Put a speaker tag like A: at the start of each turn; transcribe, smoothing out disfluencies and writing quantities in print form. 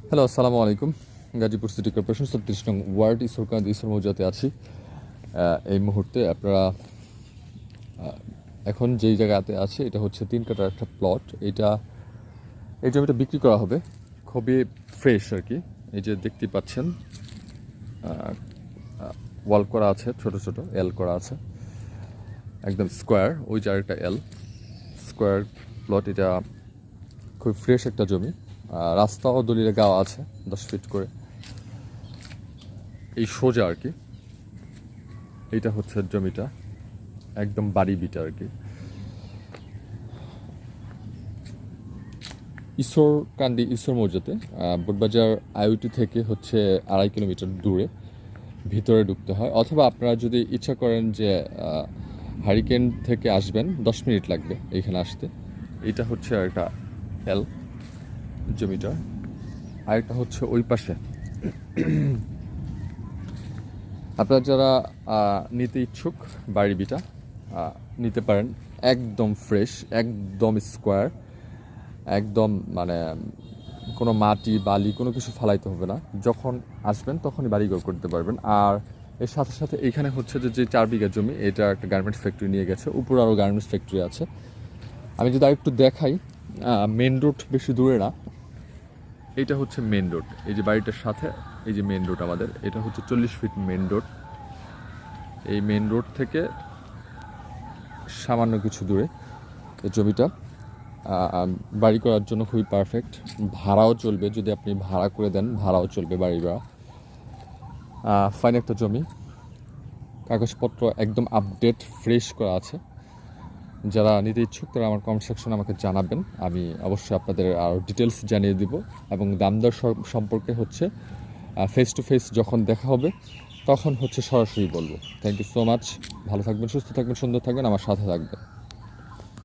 A: Hello, আসসালামু আলাইকুম। Gazipur city corporation ৩৬ নং ওয়ার্ড ঈশ্বরকান্ত ঈশ্বর মৌজাতে আছি। এই মুহূর্তে আপনারা এখন যেই জায়গাতে আছে এটা হচ্ছে ৩ কাঠার একটা প্লট। এই জমিটা বিক্রি করা হবে, খুবই ফ্রেশ আর কি। এই যে দেখতে পাচ্ছেন ওয়াল করা আছে, ছোট ছোট এল করা আছে, একদম স্কোয়ার। ওই যে আরেকটা এল স্কোয়ার প্লট। এটা খুব ফ্রেশ একটা জমি। রাস্তাও দলিলে গাওয়া আছে 10 ফিট করে। এই সোজা আর কি, এইটা হচ্ছে জমিটা, একদম বাড়ি বিটা আর কি। ঈশ্বরকান্দি ঈশ্বর মৌজাতে বোটবাজার আইওটি থেকে হচ্ছে 2.5 কিলোমিটার দূরে ভিতরে ঢুকতে হয়, অথবা আপনারা যদি ইচ্ছা করেন যে হারিকেন থেকে আসবেন 10 মিনিট লাগবে এইখানে আসতে। এটা হচ্ছে আরেকটা এল জমিটা, আরেকটা হচ্ছে ওই পাশে। আপনারা যারা নিতে ইচ্ছুক বাড়ি বিটা নিতে পারেন। একদম ফ্রেশ, একদম স্কোয়ার, একদম মানে কোনো মাটি বালি কোনো কিছু ফালাইতে হবে না। যখন আসবেন তখনই বাড়িঘর করতে পারবেন। আর এর সাথে সাথে এইখানে হচ্ছে যে 4 বিঘা জমি, এটা একটা গার্মেন্টস ফ্যাক্টরি নিয়ে গেছে, উপরে আরও গার্মেন্টস ফ্যাক্টরি আছে। আমি যদি আরেকটু দেখাই, মেন রোড বেশি দূরে না। এইটা হচ্ছে মেন রোড, এই যে বাড়িটার সাথে এই যে মেন রোড আমাদের, এটা হচ্ছে 40 ফিট মেন রোড। এই মেন রোড থেকে সামান্য কিছু দূরে এই জমিটা বাড়ি করার জন্য খুবই পারফেক্ট। ভাড়াও চলবে, যদি আপনি ভাড়া করে দেন ভাড়াও চলবে, বাড়ি ভাড়া। ফাইন একটা জমি, কাগজপত্র একদম আপডেট ফ্রেশ করা আছে। যারা নিতে ইচ্ছুক তারা আমার কমেন্ট সেকশনে আমাকে জানাবেন, আমি অবশ্যই আপনাদের আরও ডিটেলস জানিয়ে দিব। এবং দামদর সম্পর্কে হচ্ছে ফেস টু ফেস যখন দেখা হবে তখন হচ্ছে সরাসরি বলবো। Thank you so much. ভালো থাকবেন, সুস্থ থাকবেন, সুন্দর থাকবেন, আমার সাথে থাকবেন।